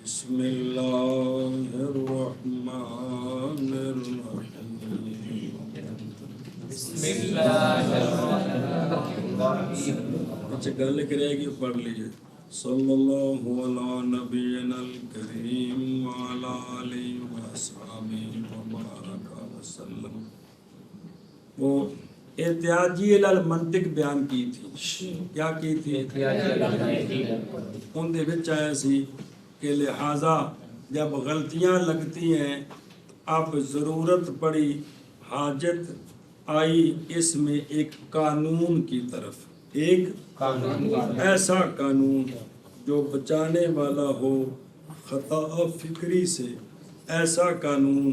بسم اللہ الرحمن الرحیم بسم اللہ الرحمن الرحیم. اچھا گل لکھ رہے گی پڑھ لیجئے. صلی اللہ علی نبینا الکریم وعلی آلہ وصحبہ وبارک وسلم. وہ احتیاجی المنطق بیان کی تھی. کیا کی تھی؟ ان دے وچ آیا سی کہ لہٰذا جب غلطیاں لگتی ہیں اب ضرورت پڑی حاجت آئی اس میں ایک قانون کی طرف، ایک ایسا قانون جو بچانے والا ہو خطا فکری سے، ایسا قانون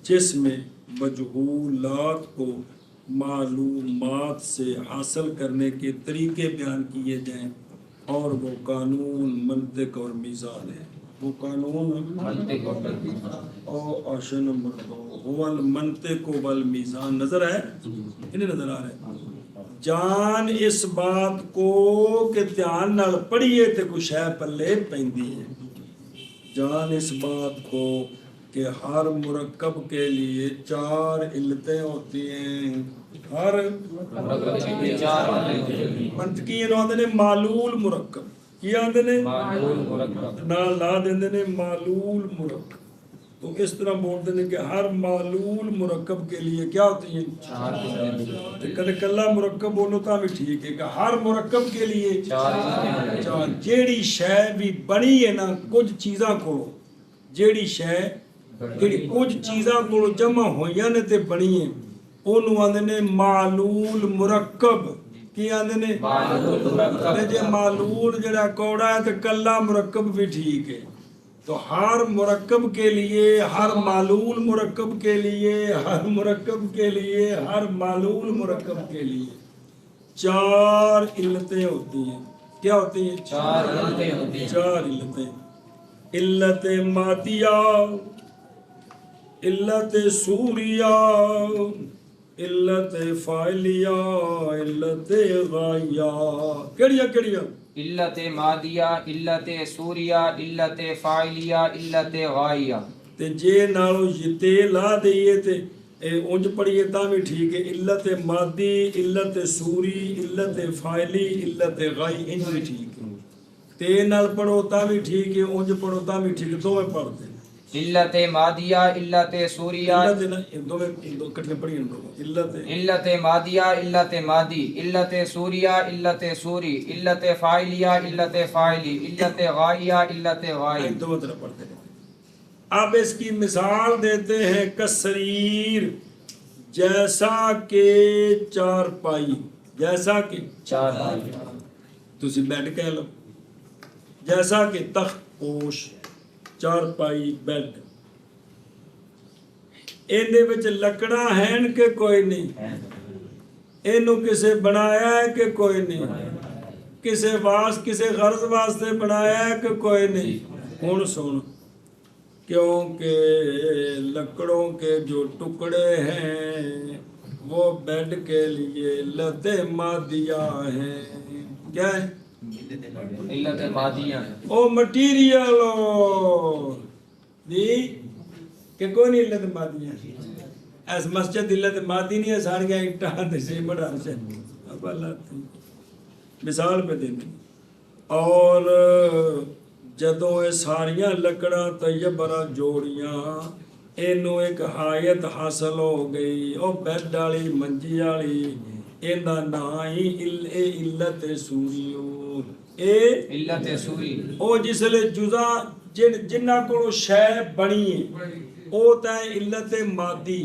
جس میں مجہولات کو معلومات سے حاصل کرنے کے طریقے بیان کیے جائیں، اور وہ قانون منطق اور میزان ہے. وہ قانون منطق اور میزان. اور آپشن نمبر 2 هو المنطق والمیزان. نظر ہے؟ انہیں نظر آ رہا ہے. جان اس بات کو کہ دھیان نال پڑھیے تے کچھ ہے پلے پیندی ہے. جان اس بات کو کہ ہر مرکب کے لیے 4 علتیں ہوتی ہیں. ہر منطقی آندے نے معلول مرکب. کی آندے نے؟ نال لا دیندے نے معلول مرکب. تو اس طرح بولتے ہیں کہ ہر معلول مرکب کے لیے کیا ہوتی ہیں؟ 4. کدے کلا مرکب بولو تا بھی ٹھیک ہے کہ ہر مرکب کے لیے 4. جیڑی شے بھی بنی ہے نا کچھ چیزاں کو، جیڑی شے جیڑی کچھ چیزاں کو جمع ہوئیاں نے تے بنی ہیں انہوں آندے نے معلول مرکب. کی آندے نے؟ معلول مرکب. جے معلول جڑا کوڑا ہے تے کلا مرکب بھی ٹھیک ہے. تو ہر مرکب کے لیے، ہر معلول مرکب کے لیے، ہر مرکب کے لیے، ہر معلول مرکب کے لیے 4 علتیں ہوتی ہیں. کیا ہوتی ہیں؟ 4 علتیں ہوتی ہیں. 4 علتیں. علت مادیہ، علت سوریہ، علت فاعلیہ، علت غائیہ. کیڑیاں کیڑیاں؟ علت مادیہ، علت سوریہ، علت فاعلیہ، علت غائیہ. تے جے نالو تے لا دئیے تے اونج پڑھیے تاں بھی ٹھیک ہے. علت مادی، علت سوری، علت فاعلی، علت غائی انج بھی ٹھیک ہے. تے نال پڑھو تاں بھی ٹھیک ہے، اونج پڑھو تاں بھی ٹھیک ہے. دوویں پڑھتے ہیں. علت مادیہ، علت سوریہ. دو کٹھے پڑھیے علت مادیہ، علت مادی، علت سوریہ، علت سوری، علت فاعلیہ، علت فاعلی، علت غائیہ، علت غائی. دو طرح پڑھتے ہیں. اب اس کی مثال دیتے ہیں کسریر، جیسا کہ 4 پائی. جیسا کہ 4 پائی. تسی بیڈ کہہ لو. جیسا کہ تخت پوش، 4 پائی بیڈ. ایندے وچ لکڑاں ہیں کہ کوئی نہیں؟ اینو کسے بنایا ہے کہ کوئی نہیں؟ کسے غرض واسطے بنایا ہے کہ کوئی نہیں؟ ہن سن، کیونکہ لکڑوں کے جو ٹکڑے ہیں وہ بیڈ کے لیے علت مادیہ ہیں. کیا ہے؟ علت مادیہ. او مٹیریل دی کہ کوئی نہیں علت مادیہ. ایس مسجد علت مادی نہیں ہے، ساڑیاں اٹھاں تے سے بڑا چاہیے. اب اللہ مثال پہ دینے. اور جدوں یہ ساریاں لکڑاں طیبرہ جوڑیاں اینو ایک حایت حاصل ہو گئی، او بیڈ والی منجی والی، ایندا نام ہی علت سوری. اے علت سوری. او جسلے جزا جنہ کو شے بنی او تے علت مادی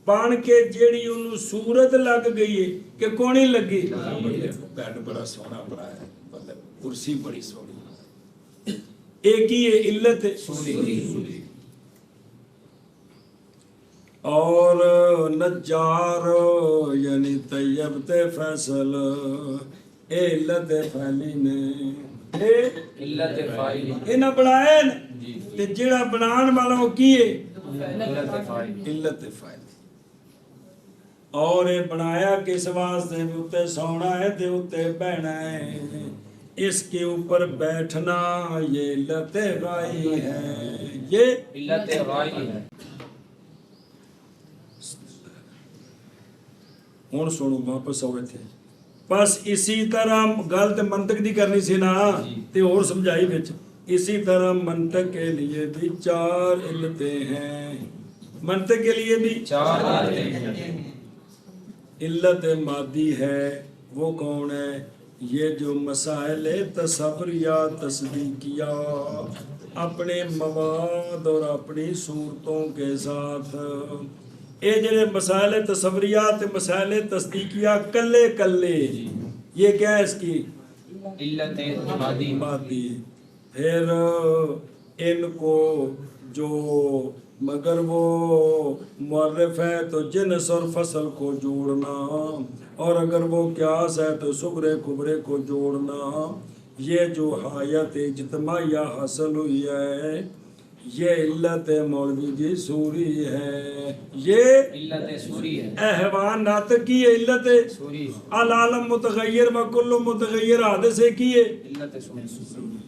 بن کے جیڑی انہوں صورت لگ گئی ہے کہ کونی لگی؟ بیڈ بڑا سونا بڑا ہے، کرسی بڑی سونی. ایک ہی ہے علت سوری. اور نجار یعنی طیب تے فیصل اے علت فعلی نے، اے علت فاعلی. انہاں بنایا تے جیڑا بنان والا وہ کی ہے؟ علت فاعلی. علت فعلی. اور یہ بنایا کس واسطے؟ تے سونا ہے تے تے بہنا ہے. اس کے اوپر بیٹھنا یہ علت غائی ہے، یہ علت غائی ہے۔ ہوں سنو واپس آؤ تھے بس اسی طرح گل تو منطق دی کرنی سی نا تے اور سمجھائی بچ اسی طرح منطق کے لیے بھی 4 علتیں ہیں، منطق کے لیے بھی 4 علتیں ہیں۔ علت مادی ہے وہ کون ہے؟ یہ جو مسائل تصور یا تصدیقیہ اپنے مواد اور اپنی صورتوں کے ساتھ یہ جڑے مسائل تصوریات مسائل تصدیقیہ کلے کلے یہ کیا ہے اس کی علت مادی۔ مادی، پھر ان کو جو مگر وہ معرف ہے تو جنس اور فصل کو جوڑنا، اور اگر وہ قیاس ہے تو صغرے کبرے کو جوڑنا، یہ جو حایت اجتماعیہ حاصل ہوئی ہے یہ علت مولوی کی سوری ہے، یہ علت سوری ہے، احوان ناطق کی علت سوری، العالم متغیر و کل متغیر حادث کی ہے علت سوری۔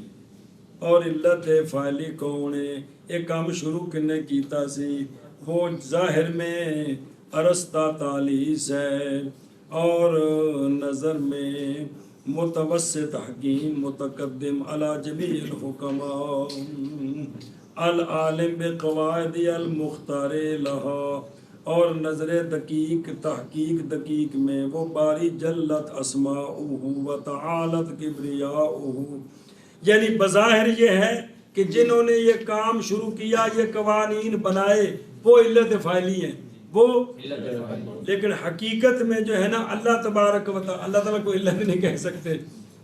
اور علت فاعلی کون ہے؟ یہ کام شروع کنے کیتا سی وہ ظاہر میں ارسطا تالیس ہے اور نظر میں متوسط حکیم متقدم علی جمیع الحکماء العالم بقواعد المختار لہا، اور نظر دقیق تحقیق دقیق میں وہ باری جلت اسماؤہ و تعالت کبریاؤہ، یعنی بظاہر یہ ہے کہ جنہوں نے یہ کام شروع کیا یہ قوانین بنائے وہ علت فاعلی ہیں وہ، لیکن حقیقت میں جو ہے نا اللہ تبارک و تعالی اللہ تعالیٰ کو علت نہیں کہہ سکتے،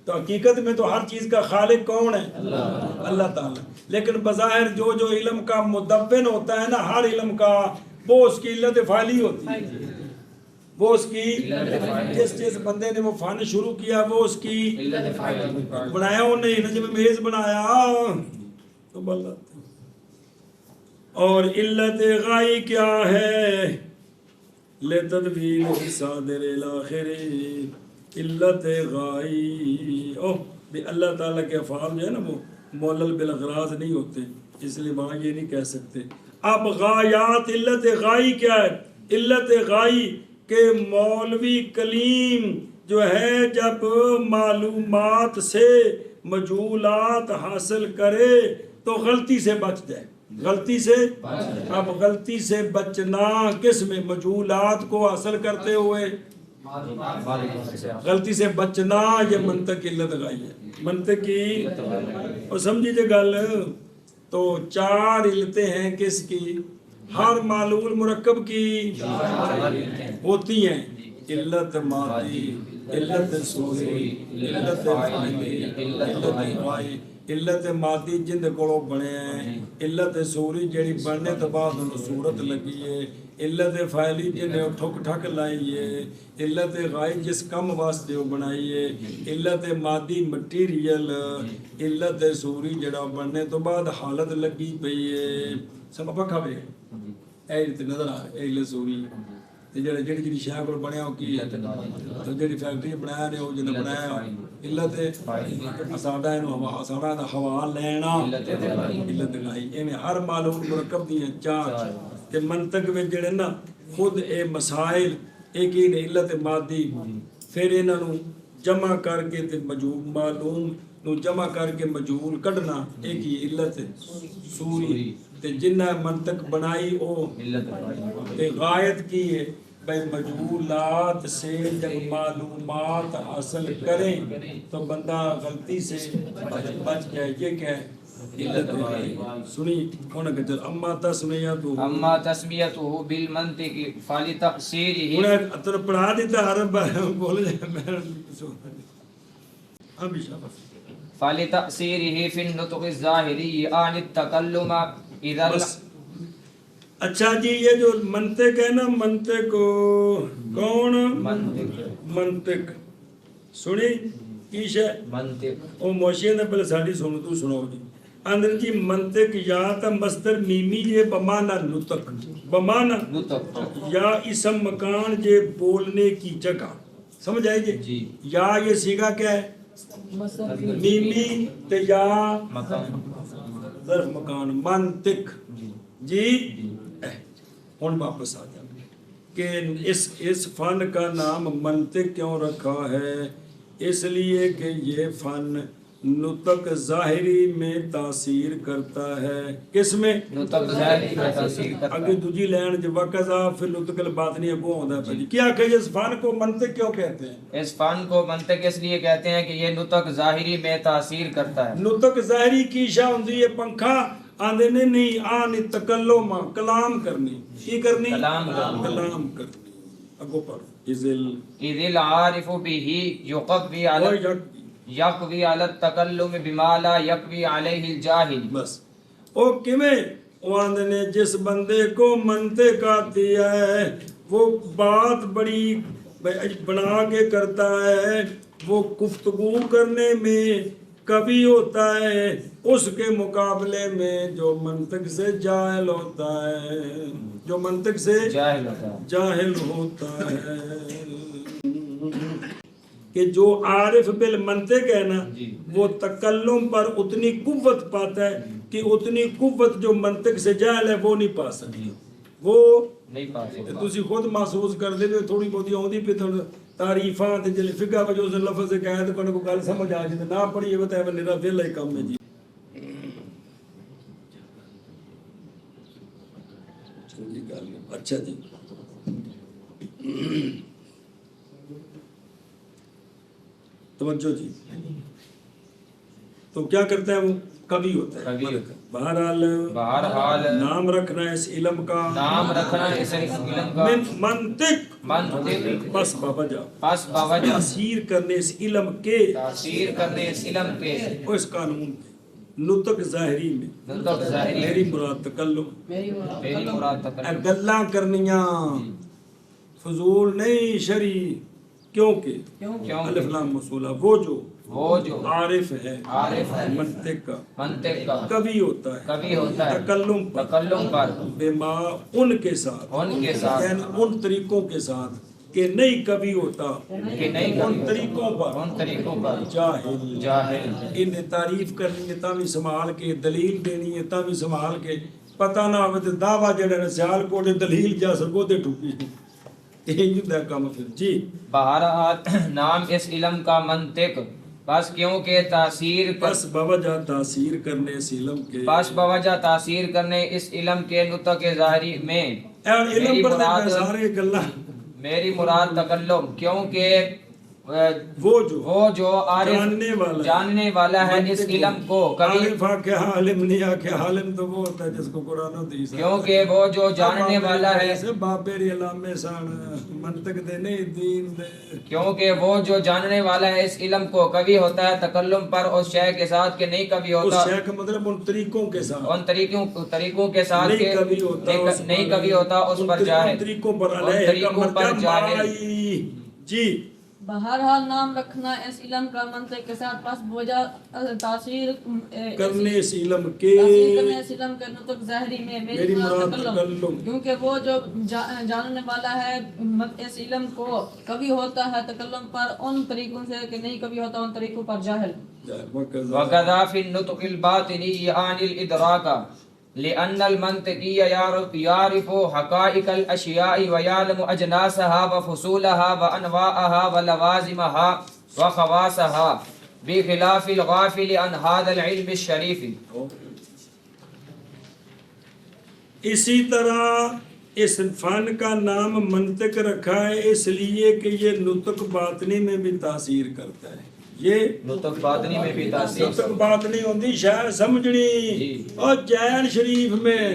تو حقیقت میں تو ہر چیز کا خالق کون ہے؟ اللہ تعالیٰ، لیکن بظاہر جو جو علم کا مدبن ہوتا ہے نا ہر علم کا وہ اس کی علت فاعلی ہوتی ہے، وہ اس کی جس بندے نے وہ فن شروع کیا وہ اس کی بنایا وہ نہیں نا، جب میز بنایا تو بلّہ۔ اور علت غائی کیا ہے؟ لتدبیر صادر الاخر، علت غائی اللہ تعالیٰ کے افعال جو ہے نا وہ مولل بالاغراض نہیں ہوتے، اس لیے وہاں یہ نہیں کہہ سکتے۔ اب غایات علت غائی کیا ہے؟ علت غائی کہ مولوی کلیم جو ہے جب معلومات سے مجہولات حاصل کرے تو غلطی سے بچ جائے، غلطی سے اب غلطی سے بچنا کس میں؟ مجہولات کو حاصل کرتے ہوئے غلطی سے بچنا، یہ منطق علت غائی ہے، منطق کی اور سمجھیے گل۔ تو 4 علتیں ہیں کس کی؟ ہر معلول مرکب کی ہوتی ہیں، علت مادی، علت سوری، علت فاعلی، علت غائی۔ علت مادی جن کو بنے ہیں، علت سوری جیڑی بننے تو بعد انہوں صورت لگی ہے، علت فاعلی جنہیں ٹھک ٹھک لائی ہے، علت غائی جس کم واسطے وہ بنائی ہے، علت مادی مٹیریل، علت سوری جڑا بننے تو بعد حالت لگی پئی ہے۔ سب پکا پہ اے نظر آ رہا ہے علت سوری جڑی جڑی شے کو بنیا وہ کی ہے، تو جڑی فیکٹری بنایا نے وہ جن بنایا علت اساڈا انہوں اساڈا ہوا لینا علت غائی۔ ایویں ہر معلوم مرکب دی 4 کہ منطق میں جڑے نا خود اے مسائل ایک ہی نے علت مادی، پھر انہاں نوں جمع کر کے تے مجہول معلوم نو جمع کر کے مجہول کڈنا ایک ہی علت سوری، تے جنہ منطق بنائی او تے غایت کی ہے بھائی مجہولات سے جب معلومات حاصل کریں تو بندہ غلطی سے بچ جائے، یہ کیا ہے؟ علت غائی۔ سنی ہونا کہ جل اما تسمیتہ بالمنطق فلتقصیرہ، انہیں اتر پڑھا دیتا عرب بولے میں ہمیشہ بس فلتقصیرہ فی النطق الظاہری عن التکلم اذا بس۔ اچھا جی یہ جو منطق ہے نا منطق کون؟ منطق سنی کیش ہے منطق او موشین نے پہلے ساڑھی سنو تو سنو جی اندر جی منطق یا تا مصدر میمی جے بمانا نطق، بمانا نطق یا اسم مکان جے بولنے کی جگہ، سمجھ آئے جی؟ یا یہ سیگا کیا ہے؟ میمی تے یا مکان ظرف مکان منطق جی ہن واپس آ جا کہ اس فن کا نام منطق کیوں رکھا ہے؟ اس لیے کہ یہ فن نطق ظاہری میں تاثیر کرتا ہے. کس میں؟ نطق ظاہری میں تاثیر کرتا اگے ہے. دوجی لین جو وقضا فی نطق الباطنی اگو ہوندا ہے جی. کیا کہ اس فن کو منطق کیوں کہتے ہیں؟ اس فن کو منطق اس لیے کہتے ہیں کہ یہ نطق ظاہری میں تاثیر کرتا ہے. نطق ظاہری کی شاہ ہوندی ہے پنکھا آندے نے نہیں آن تکلم کلام کرنی. کی کرنی؟ کلام کرنی. کلام کرنی. اگو پر اذل اذ العارف به یقوی علی یقوی علی التکلم بما لا یقوی علیہ الجاہل. بس او کیویں او آندے نے جس بندے کو منطق آتی ہے وہ بات بڑی بنا کے کرتا ہے، وہ گفتگو کرنے میں کبھی ہوتا ہے اس کے مقابلے میں جو منطق سے جاہل ہوتا ہے، جو منطق سے جاہل ہوتا ہے. جاہل ہوتا ہے. کہ جو عارف بالمنطق ہے نا وہ تکلم پر اتنی قوت پاتا ہے کہ اتنی قوت جو منطق سے جاہل ہے وہ نہیں پا سکتی. وہ نہیں پا سکتا. تسی خود محسوس کر دے تھوڑی بہت آؤندی پہ تعریفاں تے جڑے فقہ وجہ اس لفظ سے کہے تے کو گل سمجھ آ جائے نہ پڑھی ہوے تے میرا ویلا ہی کم ہے جی. اچھا جی توجہ جی. تو کیا کرتا ہے وہ؟ کبھی ہوتا ہے. کبھی ہوتا ہے. بہرحال نام رکھنا ہے اس علم کا، نام رکھنا ہے اس علم کا منطق بس بابا جا پس باوجہ تاثیر کرنے اس علم کے، تاثیر کرنے اس علم کے، اس قانون کے نطق ظاہری میں. نطق ظاہری میری مراد تکلم، میری مراد تکلم. گلاں کرنیاں فضول نہیں شرعی. کیونکہ الف لام موصولہ وہ جو عارف ہے منطق کا کبھی ہوتا ہے کبھی ہوتا ہے تکلم پر بما ان کے ساتھ یعنی ان طریقوں کے ساتھ کہ نہیں کبھی ہوتا کہ نہیں ان طریقوں پر جاہل. انہیں تعریف کرنی ہے تاں بھی سنبھال کے، دلیل دینی ہے تاں بھی سنبھال کے، پتہ نہ ہوے تے دعویٰ جڑے نے سیال کوٹے دلیل جا سکو تے ٹھوکی یہی ہوتا ہے کام. پھر جی بہرحال نام اس علم کا منطق بس کیونکہ تاثیر بس بوجہ تاثیر کرنے اس علم کے، بس بوجہ تاثیر کرنے اس علم کے نطق ظاہری میں علم پر سارے گلاں میری مراد تکلم. کیونکہ وہ جو عارف جاننے والا ہے اس علم کو کبھی. عارف آکے عالم نہیں آکے عالم تو وہ ہوتا ہے جس کو قرآن و حدیث. کیونکہ وہ جو جاننے والا ہے بابری علامے سان منطق دے نہیں دین دے. کیونکہ وہ جو جاننے والا ہے اس علم کو کبھی ہوتا ہے تکلم پر اس شے کے ساتھ کہ نہیں کبھی ہوتا. اس شے کا مطلب ان طریقوں کے ساتھ، ان طریقوں کے ساتھ کہ نہیں کبھی ہوتا اس پر جاہل. طریقوں پر علیہ کا مرجع جی. بہرحال نام رکھنا اس علم کا منطق کے ساتھ پس بوجہ تاثیر کرنے اس علم کے نطق ظاہری میں میری مراد تکلم. کیونکہ وہ جو جاننے والا ہے اس علم کو کبھی ہوتا ہے تکلم پر ان طریقوں سے کہ نہیں کبھی ہوتا ان طریقوں پر جاہل. وَقَذَا فِي النُّطْقِ الْبَاطِنِيِّ عَنِ الْإِدْرَاكَ لأن المنطقي يعرف حقائق الأشياء ويعلم أجناسها وفصولها وأنواعها ولوازمها وخواصها بخلاف الغافل عن هذا العلم الشريف. اسی طرح اس فن کا نام منطق رکھا ہے اس لیے کہ یہ نطق باطنی میں بھی تاثیر کرتا ہے. یہ نطق باطنی میں بھی تاثیر، نطق باطنی ہوندی شے سمجھنی اور چین شریف میں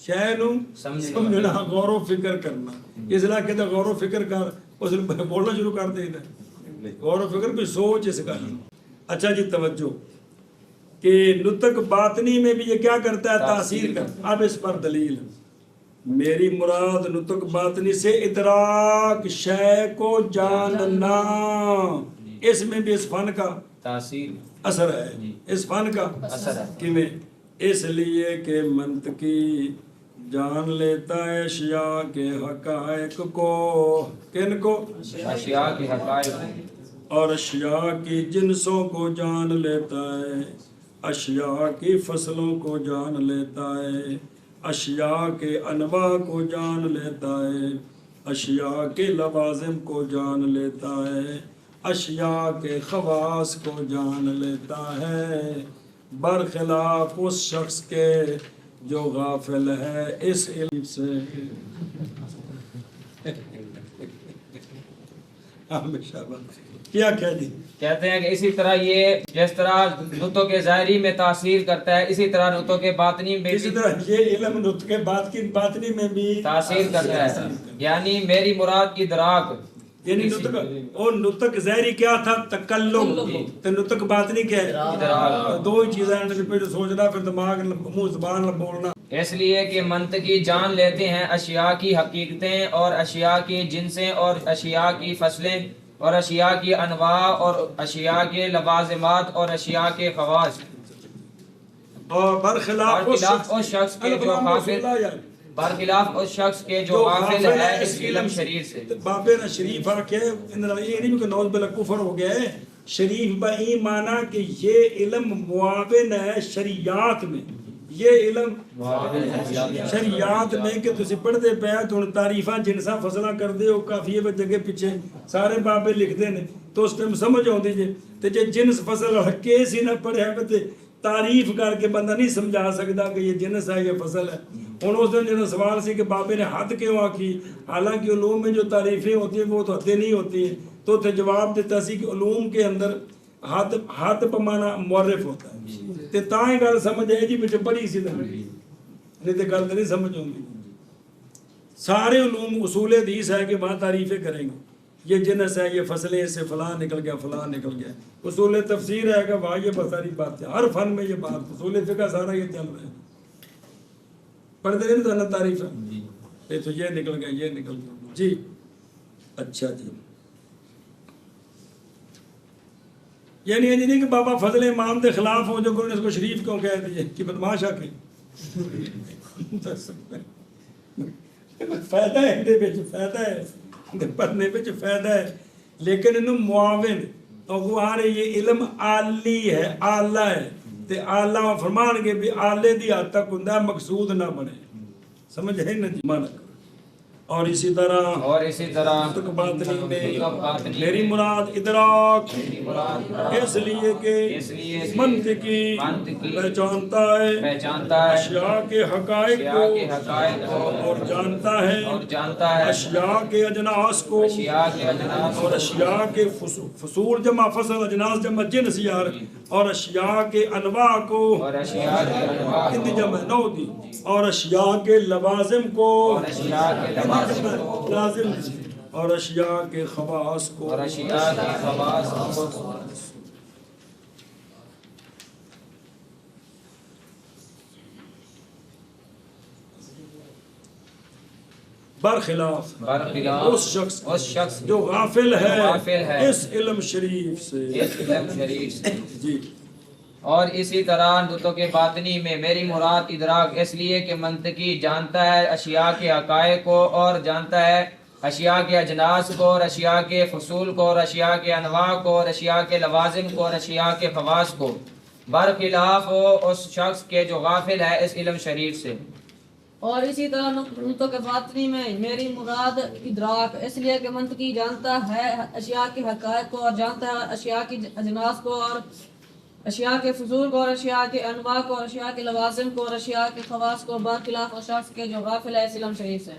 شے نو سمجھنا، غور و فکر کرنا. اس علاقے دا غور و فکر کر اس نے بولنا شروع کر دے دے غور و فکر بھی سوچ اس گل. اچھا جی توجہ کہ نطق باطنی میں بھی یہ کیا کرتا ہے؟ تاثیر کرتا. اب اس پر دلیل میری مراد نطق باطنی سے ادراک شے کو جاننا. اس میں بھی اس فن کا تاثیر اثر ہے. اس فن کا اثر ہے. کیویں؟ اس لیے کہ منطقی جان لیتا ہے اشیاء کے حقائق کو. کن کو؟ اشیاء کے حقائق. اور اشیاء کی جنسوں کو جان لیتا ہے، اشیاء کی فصلوں کو جان لیتا ہے، اشیاء کے انواع کو جان لیتا ہے، اشیاء کے لوازم کو جان لیتا ہے، اشیاء کے خواص کو جان لیتا ہے، برخلاف اس شخص کے جو غافل ہے اس علم سے۔ کیا کہہ دی؟ کہتے ہیں کہ اسی طرح یہ جس طرح نطق کے ظاہری میں تاثیر کرتا ہے، اسی طرح نطق کے باطنی میں اسی بھی طرح یہ علم نطق کے باطنی میں بھی تاثیر کرتا ہے، یعنی میری مراد کی دراک، یعنی نطق اور نطق ظاہری کیا تھا؟ تکلم، تو نطق باطنی کیا ہے؟ دو ہی چیزیں ہیں، پھر سوچنا، پھر دماغ منہ زبان بولنا۔ اس لیے کہ منطقی جان لیتے ہیں اشیاء کی حقیقتیں اور اشیاء کی جنسیں اور اشیاء کی فصلیں اور اشیاء کی انواع اور اشیاء کے لوازمات اور اشیاء کے خواص، اور برخلاف اس اس شخص کے جو غافل ہے اس علم شریف سے۔ بابر شریف آکے یہ نہیں کہ نوز بلا کفر ہو گیا ہے، شریف با این مانا کہ یہ علم معاون ہے شریعات میں، یہ علم شریعات میں کہ تسی پڑھتے پہ تو ان تعریفاں جنساں فصلہ کر دے ہو کافی ہے جگہ پیچھے سارے بابے لکھ دے نے تو اس ٹائم سمجھ آؤں دیجئے تے جے جنس فصل حقے سی نہ پڑھے ہے تعریف کر کے بندہ نہیں سمجھا سکتا کہ یہ جنس ہے یہ فصل ہے۔ ان اس دن جنہوں سوال سی کہ بابے نے حد کیوں آکی، حالانکہ علوم میں جو تعریفیں ہوتی ہیں وہ تو حدیں نہیں ہوتی ہیں، تو تے جواب دیتا سی کہ علوم کے اندر حد پمانا معرف ہوتا ہے، تے تائیں گل سمجھ ہے جی مجھے بڑی سی دن نہیں تے گل نہیں سمجھ ہوں گی۔ سارے علوم اصول حدیث ہے کہ وہاں تعریفیں کریں گے، یہ جنس ہے، یہ فصلیں، اس سے فلاں نکل گیا فلاں نکل گیا۔ اصول تفسیر ہے کہ وہاں یہ بہت ساری بات ہے، ہر فن میں یہ بات، اصول فقہ سارا یہ چل رہا ہے، پڑھتے نہیں تو تعریف ہے تو یہ نکل گیا یہ نکل گیا جی۔ اچھا جی، یعنی یہ نہیں کہ بابا فضل امام کے خلاف ہو جو کہ اس کو شریف کیوں کہہ دیے کہ بدماش آ کے فائدہ ہے، فائدہ ہے پڑھنے پہ فائدہ ہے، لیکن انہوں معاون تو آ رہے یہ علم عالی ہے، آلہ ہے، تے آلہ فرمان گے بھی آلے دی حد تک ہندہ مقصود نہ بنے، سمجھ ہے نا جی مانا۔ اور اسی طرح نطق باطنی میں میری مراد ادراک، اس لیے کہ منطقی پہچانتا ہے اشیاء کے حقائق کو اور جانتا ہے اشیاء کے اجناس کو اور اشیاء کے فصول جمع فصل اجناس جمع جنس یار اور اشیاء کے انواع کو ہندی جمع نو دی اور اشیاء کے لوازم کو لازم اور اشیاء کے خواص کو برخلاف اس شخص جو غافل ہے اس علم شریف سے جی۔ اور اسی طرح نطق باطنی میں میری مراد ادراک، اس لیے کہ منطقی جانتا ہے اشیاء کے حقائق کو اور جانتا ہے اشیاء کے اجناس کو اور اشیاء کے فصول کو اور اشیاء کے انواع کو اور اشیاء کے لوازم کو اور اشیاء کے خواص کو، برخلاف اس شخص کے جو غافل ہے اس علم شریف سے۔ اور اسی طرح نطق باطنی میں میری مراد ادراک، اس لیے کہ منطقی جانتا ہے اشیاء کے حقائق کو اور جانتا ہے اشیاء کی اجناس کو اور اشیاء کے فضول کو اور اشیاء کے انواع کو اور اشیاء کے لوازم کو اور اشیاء کے خواص کو، برخلاف اس شخص کے جو غافل ہے اس علم شریف سے۔